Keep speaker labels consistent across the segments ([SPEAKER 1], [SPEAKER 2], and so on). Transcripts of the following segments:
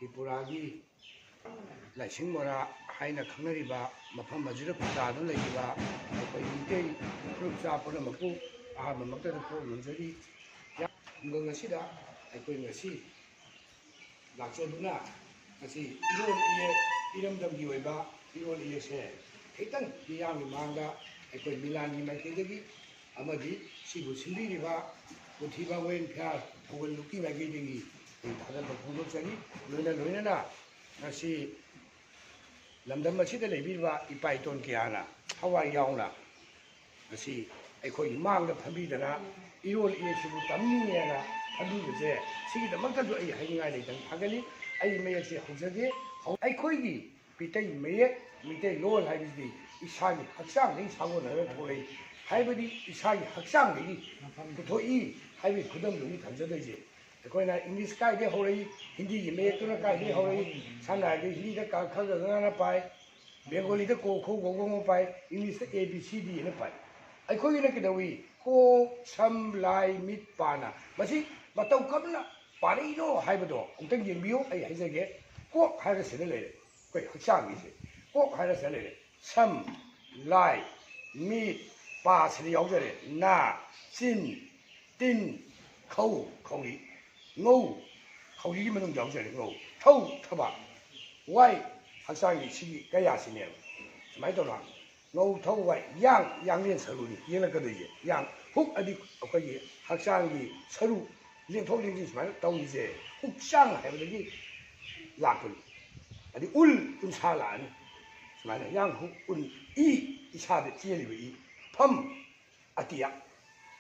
[SPEAKER 1] ꯇ꯭ꯔꯤꯄꯨꯔꯥꯒꯤ ꯂꯥꯏꯁꯤꯡ ꯃꯣꯔꯥ ꯍꯥꯏꯅ ꯈꯪꯅꯔꯤꯕ ꯃꯐꯝ ꯑꯁꯤꯗ ꯈꯨꯟꯗꯥꯗꯨꯅ ꯂꯩꯔꯤꯕ ꯑꯩꯈꯣꯏ ꯃꯤꯇꯩ ꯐꯨꯔꯨꯞꯆꯥ ꯄꯨꯝꯅꯃꯛꯄꯨ ꯑꯍꯥꯟꯕꯃꯛꯇꯗ ꯈꯨꯔꯨꯝꯖꯔꯤ ꯈꯨꯡꯒꯪ ꯑꯁꯤꯗ ꯑꯩꯈꯣꯏ ꯉꯁꯤ ꯂꯥꯛꯆꯗꯨꯅ ꯉꯁꯤ ꯏꯔꯣꯜ ꯏꯌꯦꯛ ꯏꯔꯝꯗꯝꯒꯤ ꯑꯣꯏꯕ ꯏꯔꯣꯜ ꯏꯌꯦꯛꯁꯦ ꯈꯤꯇꯪ ꯃꯤꯌꯥꯝꯒꯤ ꯃꯥꯡꯗ ꯑꯩꯈꯣꯏ ꯃꯤꯂꯥꯟꯒꯤ ꯃꯥꯏꯀꯩꯗꯒꯤ ꯑꯃꯗꯤ ꯁꯤꯕꯨ ꯁꯤꯟꯕꯤꯔꯤꯕ ꯄꯨꯊꯤꯕ ꯋꯦꯟꯐꯤꯌꯥꯔ ꯊꯧꯒꯜ ꯂꯨꯞꯀꯤ ꯃꯥꯏꯀꯩꯗꯒꯤ ꯑꯩ ꯊꯥꯒꯠꯄ ꯐꯣꯡꯗꯣꯛꯆꯔꯤ ꯂꯣꯏꯅꯅ ꯉꯁꯤ ꯂꯝꯗꯝ ꯑꯁꯤꯗ ꯂꯩꯕꯤꯔꯤꯕ ꯏꯄꯥ ꯏꯇꯣꯟ ꯀꯌꯥꯅ ꯊꯋꯥꯏ ꯌꯥꯎꯅ ꯉꯁꯤ ꯑꯩꯈꯣꯏꯒꯤ ꯃꯥꯡꯗ ꯐꯝꯕꯤꯗꯅ ꯏꯔꯣꯜ ꯏꯌꯦꯛꯁꯤꯕꯨ ꯇꯝꯅꯤꯡꯉꯦꯅ ꯈꯟꯕꯤꯕꯁꯦ ꯁꯤꯒꯤꯗꯃꯛꯇꯁꯨ ꯑꯩ ꯍꯥꯏꯅꯤꯡꯉꯥꯏ ꯂꯩꯇꯅ ꯊꯥꯒꯠꯂꯤ ꯑꯩ ꯃꯌꯦꯛꯁꯦ ꯍꯧꯖꯒꯦ ꯑꯩꯈꯣꯏꯒꯤ ꯃꯤꯇꯩ ꯃꯌꯦꯛ ꯃꯤꯇꯩ ꯂꯣꯜ ꯍꯥꯏꯕꯁꯤꯗꯤ ꯏꯁꯥꯒꯤ ꯍꯛꯆꯥꯡꯗꯒꯤ ꯁꯥꯒꯣꯟꯅꯔꯒ ꯊꯣꯛꯂꯛꯏ ꯍꯥꯏꯕꯗꯤ ꯏꯁꯥꯒꯤ ꯍꯛꯆꯥꯡꯗꯒꯤ ꯄꯨꯊꯣꯛꯏ ꯍꯥꯏꯕꯒꯤ ꯈꯨꯗꯝꯗꯨꯅꯤ ꯊꯝꯖꯗꯣꯏꯁꯦ ꯑꯩꯈꯣꯏꯅ ꯏꯪꯂꯤꯁ ꯀꯥꯏꯗꯒꯤ ꯍꯧꯔꯛꯏ ꯍꯤꯟꯗꯤꯒꯤ ꯃꯌꯦꯛꯇꯨꯅ ꯀꯥꯏꯗꯒꯤ ꯍꯧꯔꯛꯏ ꯁꯝꯅ ꯍꯥꯏꯔꯕꯗ ꯍꯤꯟꯗꯤꯗ ꯀ ꯈ ꯒ ꯉ ꯄꯥꯏ ꯕꯦꯡꯒꯣꯂꯤꯗ ꯀꯣ ꯈꯣ ꯒꯣ ꯒꯣ ꯄꯥꯏ ꯏꯪꯂꯤꯁꯇ A B C D ꯍꯥꯏꯅ ꯄꯥꯏ ꯑꯩꯈꯣꯏꯒꯤꯅ ꯀꯩꯗꯧꯏ ꯀꯣꯛ ꯁꯝ ꯂꯥꯏ ꯃꯤꯠ ꯄꯥꯅ ꯃꯁꯤ ꯃꯇꯧ ꯀꯔꯝꯅ ꯄꯥꯔꯛꯏꯅꯣ ꯍꯥꯏꯕꯗꯣ ꯑꯃꯨꯛꯇꯪ ꯌꯦꯡꯕꯤꯌꯨ ꯑꯩ ꯍꯥꯏꯖꯒꯦ ꯀꯣꯛ ꯍꯥꯏꯔꯒ ꯁꯤꯗ ꯂꯩꯔꯦ ꯑꯩꯈꯣꯏ ꯍꯛꯆꯥꯡꯒꯤꯁꯦ ꯀꯣꯛ ꯍꯥꯏꯔꯒ ꯁꯤꯗ ꯂꯩꯔꯦ ꯁꯝ ꯂꯥꯏ ꯃꯤꯠ ꯄꯥ ꯁꯤꯗ ꯌꯥꯎꯖꯔꯦ ꯅꯥ ꯆꯤꯟ ꯇꯤꯟ ꯈꯧ ꯈꯧꯔꯤ ꯉꯧ ꯈꯧꯔꯤꯒꯤ ꯃꯅꯨꯡꯗ ꯌꯥꯎꯖꯔꯦ ꯉꯧ ꯊꯧ ꯊꯕꯥꯛ ꯋꯥꯏ ꯍꯛꯆꯥꯡꯒꯤ ꯁꯤꯒꯤ ꯀꯌꯥꯁꯤꯅꯦꯕ ꯁꯨꯃꯥꯏꯅ ꯇꯧꯅ ꯉꯧ ꯊꯧ ꯋꯥꯏ ꯌꯥꯡꯂꯦꯟ ꯁꯔꯨꯅꯤ ꯌꯦꯡꯂꯛꯀꯗꯣꯏꯁꯦ ꯍꯨꯛ ꯑꯗꯤ ꯑꯩꯈꯣꯏꯒꯤ ꯍꯛꯆꯥꯡꯒꯤ ꯁꯔꯨ ꯂꯦꯡꯊꯣꯛ ꯂꯦꯡꯁꯤꯟ ꯁꯨꯃꯥꯏꯅ ꯇꯧꯔꯤꯁꯦ ꯍꯛꯆꯥꯡ ꯍꯥꯏꯕꯗꯒꯤ ꯂꯥꯛꯄꯅꯤ ꯑꯗꯩ ꯎꯟꯁꯥ ꯂꯥꯛꯑꯅꯤ ꯁꯨꯃꯥꯏꯅ ꯌꯥꯡ ꯍꯨꯛ ꯎꯟ ꯏꯁꯥꯗ ꯆꯦꯜꯂꯤꯕ ꯐꯝ ꯑꯇꯤꯌꯥ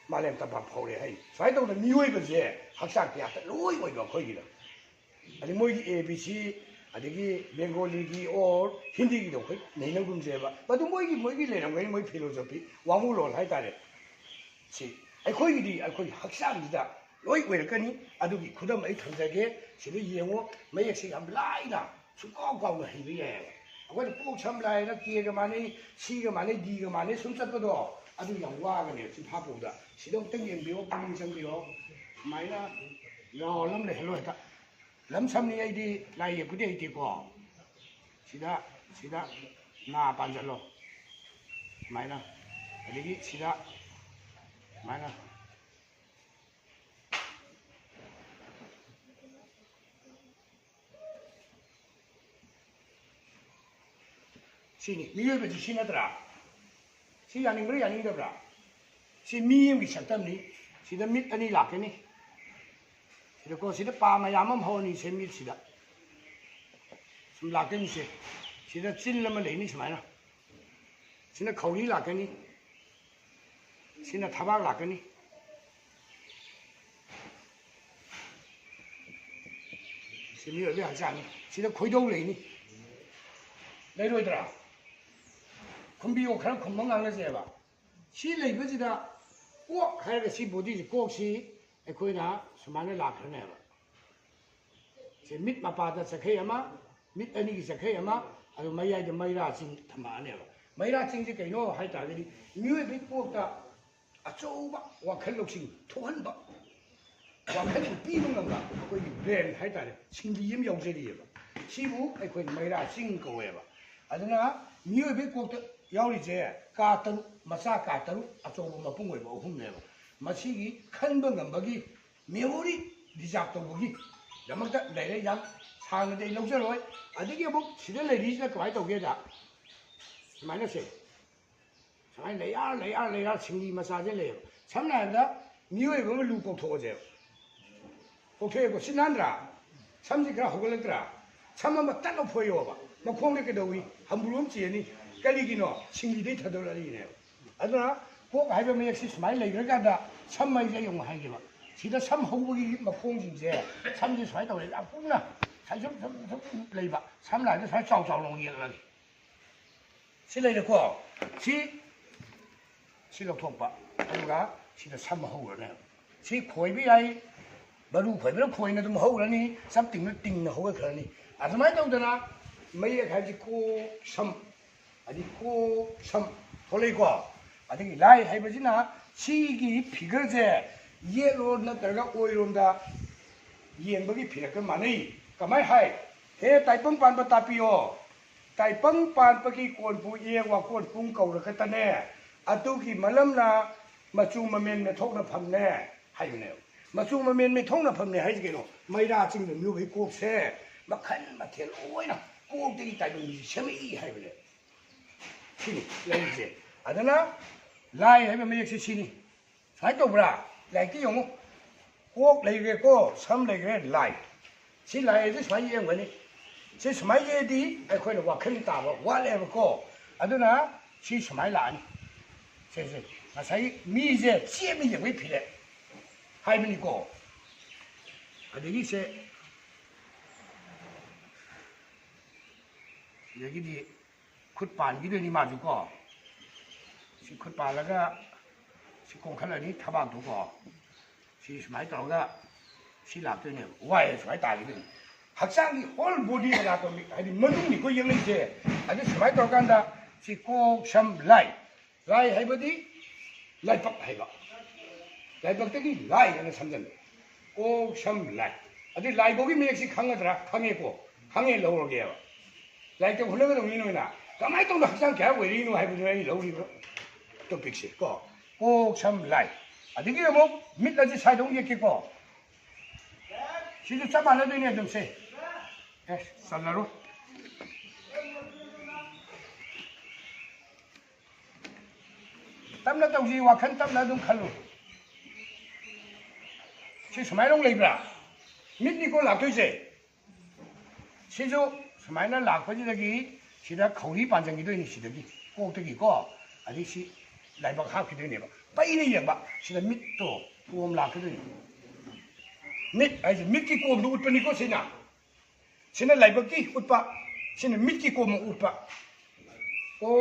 [SPEAKER 1] ꯃꯥꯂꯦꯝ ꯇꯝꯄꯥꯛ ꯐꯥꯎꯔꯦ ꯍꯥꯏ ꯁꯨꯃꯥꯏꯅ ꯇꯧꯗꯅ ꯃꯤꯑꯣꯏꯕꯁꯦ ꯍꯛꯆꯥꯡ ꯀꯌꯥꯇ ꯂꯣꯏ ꯑꯣꯏꯕ ꯑꯩꯈꯣꯏꯒꯤꯗ ꯑꯗꯩ ꯃꯣꯏꯒꯤ A B C ꯑꯗꯒꯤ ꯕꯦꯡꯒꯣꯂꯤꯒꯤ ꯑꯣꯔ ꯍꯤꯟꯗꯤꯒꯤꯗꯣ ꯑꯩꯈꯣꯏ ꯅꯩꯅꯒꯨꯝꯁꯦꯕ ꯃꯗꯨ ꯃꯣꯏꯒꯤ ꯂꯩꯔꯝꯒꯅꯤ ꯃꯣꯏ ꯐꯤꯂꯣꯁꯣꯐꯤ ꯋꯥꯡꯉꯨꯂꯣꯟ ꯍꯥꯏꯇꯥꯔꯦ ꯁꯤ ꯑꯩꯈꯣꯏꯒꯤꯗꯤ ꯑꯩꯈꯣꯏ ꯍꯛꯆꯥꯡꯁꯤꯗ ꯂꯣꯏ ꯑꯣꯏꯔꯛꯀꯅꯤ ꯑꯗꯨꯒꯤ ꯈꯨꯗꯝ ꯑꯩ ꯊꯝꯖꯒꯦ ꯁꯤꯗ ꯌꯦꯡꯉꯣ ꯃꯌꯦꯛꯁꯦ ꯌꯥꯝ ꯂꯥꯏꯅ ꯁꯨꯡꯀꯥꯎ ꯀꯥꯎꯅ ꯍꯩꯕ ꯌꯥꯏꯑꯕ ꯑꯩꯈꯣꯏꯅ ꯀꯣꯛ ꯁꯝ ꯂꯥꯏꯅ Kꯒ ꯃꯥꯟꯅꯩ Cꯒ ꯃꯥꯟꯅꯩ Dꯒ ꯃꯥꯟꯅꯩ ꯁꯨꯝ ꯆꯠꯄꯗꯣ ꯑꯗꯨ ꯌꯥꯝ ꯋꯥꯒꯅꯦꯕ ꯆꯤꯟꯐꯥ ꯄꯨꯕꯗ ꯁꯤꯗ ꯑꯃꯨꯛꯇꯪ ꯌꯦꯡꯕꯤꯌꯣ ꯄꯨꯛꯅꯤꯡ ꯆꯪꯕꯤꯌꯣ ꯁꯨꯃꯥꯏꯅ ꯔꯥꯎꯟ ꯑꯃ ꯂꯩꯍꯜꯂꯣ ꯍꯦꯛꯇ ꯂꯝ ꯁꯝꯅꯤ ꯑꯩꯗꯤ ꯂꯥꯏ ꯌꯦꯛꯄꯗꯤ ꯍꯩꯇꯦꯀꯣ ꯁꯤꯗ ꯉꯥ ꯄꯥꯟꯁꯤꯜꯂꯣ ꯁꯨꯃꯥꯏꯅ ꯑꯗꯒꯤ ꯁꯤꯗ ꯁꯨꯃꯥꯏꯅ ꯁꯤꯅꯤ ꯃꯤꯑꯣꯏꯕꯁꯤ ꯁꯤ ꯅꯠꯇ꯭ꯔꯥ ꯁꯤ ꯌꯥꯅꯤꯡꯕ꯭ꯔꯥ ꯌꯥꯅꯤꯡꯗꯕ꯭ꯔꯥ ꯁꯤ ꯃꯤ ꯑꯃꯒꯤ ꯁꯛꯇꯝꯅꯤ ꯁꯤꯗ ꯃꯤꯠ ꯑꯅꯤ ꯂꯥꯛꯀꯅꯤ ꯁꯤꯗꯀꯣ ꯁꯤꯗ ꯄꯥ ꯃꯌꯥꯝ ꯑꯃ ꯍꯧꯔꯅꯤ ꯁꯦ ꯃꯤꯠꯁꯤꯗ ꯁꯨꯝ ꯂꯥꯛꯀꯅꯤꯁꯦ ꯁꯤꯗ ꯆꯤꯜ ꯑꯃ ꯂꯩꯅꯤ ꯁꯨꯃꯥꯏꯅ ꯁꯤꯅ ꯈꯧꯔꯤ ꯂꯥꯛꯀꯅꯤ ꯁꯤꯅ ꯊꯕꯥꯛ ꯂꯥꯛꯀꯅꯤ ꯁꯤ ꯃꯤꯑꯣꯏꯕ ꯍꯛꯆꯥꯡꯅꯤ ꯁꯤꯗ ꯈꯣꯏꯗꯧ ꯂꯩꯅꯤ ꯂꯩꯔꯣꯏꯗ꯭ꯔꯥ ꯈꯨꯝꯕꯤꯌꯣ ꯈꯔ ꯈꯨꯝꯕ ꯉꯥꯡꯅꯁꯦꯕ ꯁꯤ ꯂꯩꯕꯁꯤꯗ ꯀꯣꯛ ꯍꯥꯏꯔꯒ ꯁꯤ ꯕꯣꯗꯤꯁꯤ ꯀꯣꯛꯁꯤ ꯑꯩꯈꯣꯏꯅ ꯁꯨꯃꯥꯏꯅ ꯂꯥꯛꯈ꯭ꯔꯅꯦꯕ ꯁꯤ ꯃꯤꯠ ꯃꯄꯥꯗ ꯆꯈꯩ ꯑꯃ ꯃꯤꯠ ꯑꯅꯤꯒꯤ ꯆꯈꯩ ꯑꯃ ꯑꯗꯨ ꯃꯌꯥꯏꯗ ꯃꯩꯔꯥ ꯆꯤꯡ ꯊꯝꯃꯛꯑꯅꯦꯕ ꯃꯩꯔꯥ ꯆꯤꯡꯁꯤ ꯀꯩꯅꯣ ꯍꯥꯏꯇꯥꯔꯒꯗꯤ ꯃꯤꯑꯣꯏꯕꯒꯤ ꯀꯣꯛꯇ ꯑꯆꯧꯕ ꯋꯥꯈꯜ ꯂꯧꯁꯤꯡ ꯊꯣꯛꯍꯟꯕ ꯋꯥꯈꯜꯕꯨ ꯄꯤꯕ ꯉꯝꯕ ꯑꯩꯈꯣꯏꯒꯤ ꯕ꯭ꯔꯦꯟ ꯍꯥꯏꯇꯥꯔꯦ ꯁꯤꯡꯂꯤ ꯑꯃ ꯌꯥꯎꯖꯔꯤꯑꯕ ꯁꯤꯕꯨ ꯑꯩꯈꯣꯏꯅ ꯃꯩꯔꯥ ꯆꯤꯡ ꯀꯧꯋꯦꯕ ꯑꯗꯨꯅ ꯃꯤꯑꯣꯏꯕꯒꯤ ꯀꯣꯛꯇ ꯌꯥꯎꯔꯤꯁꯦ ꯀꯥ ꯇꯔꯨꯛ ꯃꯆꯥ ꯀꯥ ꯇꯔꯨꯛ ꯑꯆꯧꯕ ꯃꯄꯨꯡ ꯑꯣꯏꯕ ꯑꯍꯨꯝꯅꯦꯕ ꯃꯁꯤꯒꯤ ꯈꯟꯕ ꯉꯝꯕꯒꯤ ꯃꯦꯃꯣꯔꯤ ꯔꯤꯖꯥꯔꯚ ꯇꯧꯕꯒꯤꯗꯃꯛꯇ ꯂꯩꯔꯦ ꯌꯥꯝ ꯁꯥꯡꯅꯗꯤ ꯑꯩ ꯂꯧꯖꯔꯣꯏ ꯑꯗꯒꯤ ꯑꯃꯨꯛ ꯁꯤꯗ ꯂꯩꯔꯤꯁꯤꯅ ꯀꯃꯥꯏꯅ ꯇꯧꯒꯦꯗ ꯁꯨꯃꯥꯏꯅ ꯁꯨꯃꯥꯏꯅ ꯂꯩꯌꯥꯔ ꯁꯤꯡꯂꯤ ꯃꯆꯥꯁꯦ ꯂꯩꯌꯦꯕ ꯁꯝꯅ ꯍꯥꯏꯔꯕꯗ ꯃꯤꯑꯣꯏꯕ ꯑꯃ ꯂꯨ ꯀꯣꯛꯊꯣꯛꯑꯁꯦꯕ ꯀꯣꯛꯊꯣꯛꯑꯦꯀꯣ ꯁꯤ ꯅꯥꯟꯗ꯭ꯔꯥ ꯁꯝꯁꯤ ꯈꯔ ꯍꯧꯒꯠꯂꯛꯇ꯭ꯔꯥ ꯁꯝ ꯑꯃ ꯇꯠꯅ ꯐꯣꯏꯌꯣꯕ ꯃꯈꯣꯡꯗ ꯀꯩꯗꯧꯏ ꯍꯝꯕꯨꯔ ꯑꯃ ꯆꯦꯅꯤ ꯀꯔꯤꯒꯤꯅꯣ ꯁꯤꯡꯂꯤꯗꯩ ꯊꯥꯗꯣꯔꯛꯏꯅꯦꯕ ꯑꯗꯨꯅ ꯀꯣꯛ ꯍꯥꯏꯕ ꯃꯌꯦꯛꯁꯤ ꯁꯨꯃꯥꯏꯅ ꯂꯩꯈ꯭ꯔꯀꯥꯟꯗ ꯁꯝ ꯍꯥꯏꯁꯦ ꯑꯩ ꯑꯃꯨꯛ ꯍꯥꯏꯒꯦꯕ ꯁꯤꯗ ꯁꯝ ꯍꯧꯕꯒꯤ ꯃꯈꯣꯡꯁꯤꯡꯁꯦ ꯁꯝꯁꯦ ꯁꯨꯃꯥꯏꯅ ꯇꯧꯔꯦ ꯌꯥꯝ ꯀꯨꯡꯅ ꯁꯨꯝ ꯂꯩꯕ ꯁꯝꯅ ꯍꯥꯏꯔꯕꯗ ꯁꯨꯃꯥꯏꯅ ꯆꯥꯎꯅ ꯑꯃꯨꯛ ꯌꯦꯛꯂꯒꯦ ꯁꯤ ꯂꯩꯔꯦꯀꯣ ꯁꯤ ꯂꯧꯊꯣꯛꯄ ꯑꯗꯨꯒ ꯁꯤꯗ ꯁꯝ ꯍꯧꯔꯅꯦꯕ ꯁꯤ ꯈꯣꯏꯕ ꯌꯥꯏ ꯃꯔꯨ ꯈꯣꯏꯕꯅ ꯈꯣꯏꯅ ꯑꯗꯨꯝ ꯍꯧꯔꯅꯤ ꯁꯝ ꯇꯤꯡꯅ ꯇꯤꯡꯅ ꯍꯧꯒꯠꯈ꯭ꯔꯅꯤ ꯑꯗꯨꯃꯥꯏꯅ ꯇꯧꯗꯅ ꯃꯌꯦꯛ ꯍꯥꯏꯕꯁꯤ ꯀꯣꯛ ꯁꯝ ꯑꯗꯩ ꯀꯣꯛ ꯁꯝ ꯊꯣꯛꯂꯛꯏꯀꯣ ꯑꯗꯒꯤ ꯂꯥꯏ ꯍꯥꯏꯕꯁꯤꯅ ꯁꯤꯒꯤ ꯐꯤꯒꯔꯁꯦ ꯌꯦꯠꯂꯣꯝ ꯅꯠꯇ꯭ꯔꯒ ꯑꯣꯏꯔꯣꯝꯗ ꯌꯦꯡꯕꯒꯤ ꯐꯤꯔꯛꯀ ꯃꯥꯟꯅꯩ ꯀꯃꯥꯏꯅ ꯍꯥꯏ ไต่ปังปานปตาปิโอไต่ปังปานปะกีโกนปูเอียว่าโกนปุงเก่าละกะตะแน่อะตุกีมะลัมนามาจูมะเมนเมทกนะพัมแน่ให้อยู่แล้วมาจูมะเมนเมทกนะพัมแน่ให้สิเกโนไม่ได้จริงမျိုးပဲကိုแซ่มาขันมาเทลโอ้ยนะကိုတိไต่ดูใช่มั้ยให้ไปเลยชินี่เลยสิอะดะนะไล่ให้ไม่ยกชินี่ใช้ตบล่ะไล่กี่ยงကိုလေကေကိုဆမ်လေကေလိုက်ชิไล่สิสมัยเองวะนี่ชิสมัยเยดีไอ้คนว่าขึ้นตาว่าว่าแล้วก็อะดะนะชิสมัยหลานใช่ๆมาใช้มีเสียเจี๊ยบไม่ยังไม่ผิดเลยให้มันนี่ก็อันนี้เสียอย่างนี้ขุดป่านกี่เดือนนี่มาดูก็สิขุดป่านแล้วก็สิกงขันอะไรนี้ทับบ้านถูกก็สิสมัยต่อก็สิหลับตัวเนี่ยว่าสมัยตายเลยหักซ่างนี่ whole body ขนาดตัวนี้ไอ้นี่มันต้องมีก็ยังไม่เสียอันนี้สมัยต่อกันdaสิโกช้ำไล่ให้บดีไล่ปักให้บ่ไล่ปักตะกี้ไล่อันนั้นสำคัญโกช้ำไล่อันนี้ไล่บ่กี่มีสิขังกันขังเอโกขังเอโลโลเกะไล่ตัวหุ่นก็ตรงนี้นู่นน่ะทำไมต้องหักซ่างแกเวรีนู่นให้บ่ได้โลลีบ่ต้องปิกสิก็โกช้ำไล่อันนี้ก็บ่มิดแล้วสิใช้ตรงนี้กี่ก็สิจะมาแล้วเนี่ยต้องเซสันละรู้ตั้มแล้วต้องจีว่าขันตั้มแล้วต้องขันรู้ชิสมัยลงเลยปะมิดนี่ก็หลักด้วยสิชิจูสมัยนั้นหลักพอดีตะกี้ชิดาเขาที่ปานจังกี่ด้วยนี่ชิดากี้โกตะกี้ก็อันนี้ชิไหลบักข้าวกี่ด้วยเนี่ยปะไปนี่ยังปะชิดามิดตัวมหลักกี่ด้วยมิดไอ้มิดกี่โกมดูอุดปนิโกสินะชินะไหลบักกี้อุดปะชินะมิดกี่โกมอุดปะโอ้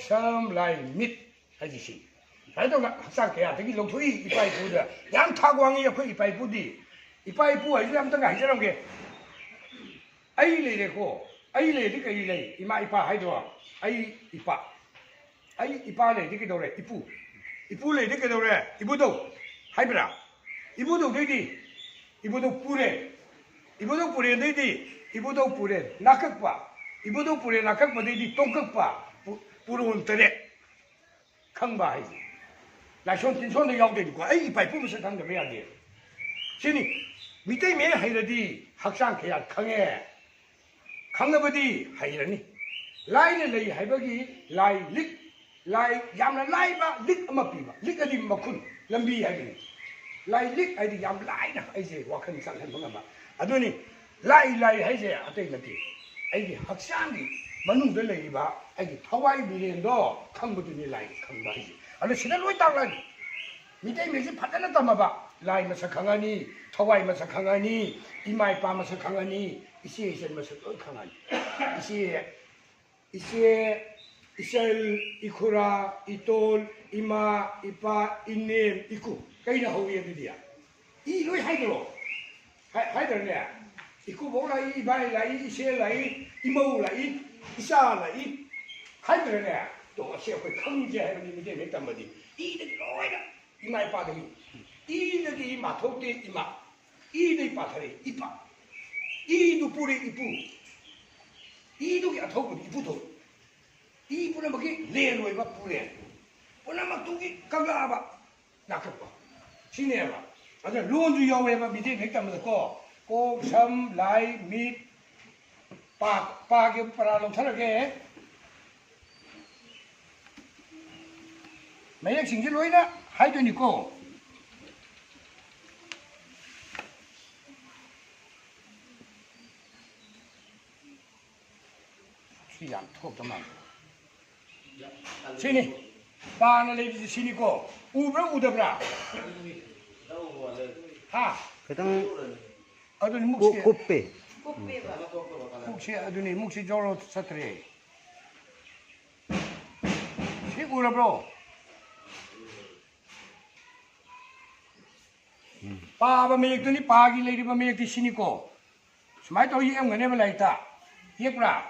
[SPEAKER 1] ซ้ำไหลมิดไอ้สิไอ้ตัวน่ะสังเกตตะกี้ลงทุยอีไปพูดอ่ะยังทากวางอีค่อยอีไปพูดดิอีไปพูดไอ้ยังตั้งไงจะลงเกไอ้เลยเด็กโคไอ้เลยที่ไอ้เลยอีมาอีปาให้ตัวไอ้อีปาเลยที่กี่ตัวเลยอีปูเลยที่กี่ตัวเลยอีปูตัวให้ปะอีปูตัวด้วยดิอีปูตัวปูเลยอีปูตัวปูเลยด้วยดิอีปูตัวปูเลยนักปะอีปูตัวปูเลยนักปะด้วยดิตรงกปะปูรุ่นเตะขังบ่าย来说，听说你要的个，哎，一百不是他怎么样的？现在米对面还有的学生去啊，扛了不的还有呢，来了来还不给来力来，伢们来吧，力么比吧，力个的么困，人比还给来力还得伢们来呢，还是我看上看不干嘛？啊对呢，来还是啊对了的，哎的学生的，么弄得来吧，哎的台湾比人多，看不得你来看吧是。아니 신을 왜 따라니? 밑에 몇이 받아놨다 마봐. 라이면서 강하니, 터와이면서 강하니, 이마이 빠면서 강하니, 이시에면서 또 강하니. 이시엘, 이쿠라, 이돌, 이마, 이빠, 이님, 이쿠. 그이나 호위에 드디야. 이 로이 하이들로. 하이들네. 이쿠 뭐라 이바이라이, 이시엘라이, 이모라이, 이샤라이. 하이들네. 또社会경제하는 문제 냈단 말이지. 이들이 뭐야? 이마에 빠더니 이들이 이마 토대 이마 이들이 빠더니 이빠 이도 뿌리 이쁘 이도 야 토고 이쁘도 이쁘는 뭐게 레로 이마 뿌리 오늘 막 두기 가가봐 나가봐 신내봐 아주 론주 여외가 밑에 냈단 말이지. 고삼 라이 밑 빠게 빠라로 차르게 mấy anh xin cái lối đó hai đôi nhỉ cô suy giảm thuốc cho mình xin đi ba nó lấy xin đi cô u được ra ha
[SPEAKER 2] cái thằng
[SPEAKER 1] ở đây múc
[SPEAKER 2] cúp bể
[SPEAKER 1] xe ở đây múc xe cho nó sát thế xe u là bro pa ba mek tu ni pa gi lei ba mek ti sini ko smai to yi em ngane ba lai ta yek pra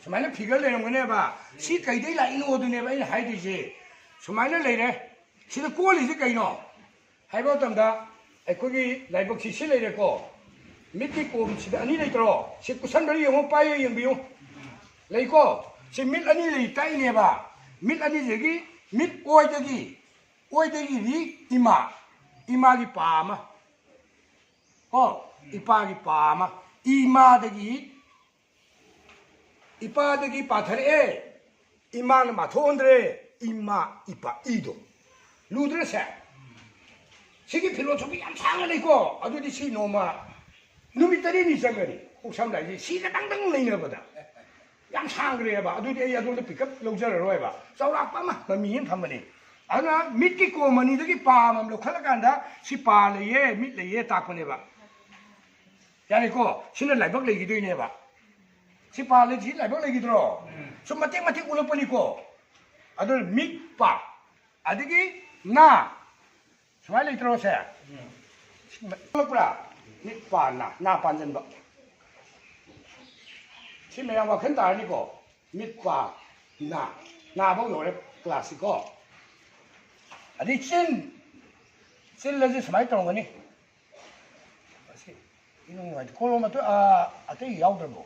[SPEAKER 1] smai na phigal le ngane ba si kai dei lai no du ne ba in hai ti je smai na lei ne si da ko li si kai no hai ba tam da ai ko gi lai bok si si lei de ko มิดที่โกมสิอันนี้เลยตรอสิกุสันบริยงไปยังบิวเลยก็สิมิดอันนี้เลยใจเนี่ยบ่ามิดอันนี้สิกี้มิดโอยตะกี้นี่อิมากีปามาก็อีปากีปามาอีมาตะกี้อีปาตะกี้ปาทะเลอีมานะมาทอนเดรอีมาอีปาอีโดลูดเรเซสิกี้ฟิโลโซฟีอันช่างเลยก็อะดูดิสิโนมา누미들이 니상거리 혹삼라지 시가 당당 내는 거다 양 상그래 봐 아두디 야동도 피cấp 로저로 해 봐. 싸우라 빠마 미인 판만이 아나 밑기 꼬마니 저기 빠맘 로 칼라간다 시빠레에 밑레에 딱보내 봐. 야니고 신을 라이박 레기도 이네 봐. 시빠레 지 라이박 레기 들어. 좀 마땡 울어 버리고 아들 밑빠 아디기 나 스마일리 들어오세. 그렇구나. นี่ปานน่ะหน้าปานจันบะที่ไม่เอาว่าขึ้นตานี่ก็มิดปาหน้าพวกอยู่ในคลาสสิกก็อันนี้เส้นเลยจะสมัยตรงกันนี่นี่น้องว่าโคโลมาตัวอาทิตย์ยาวเดิมบ่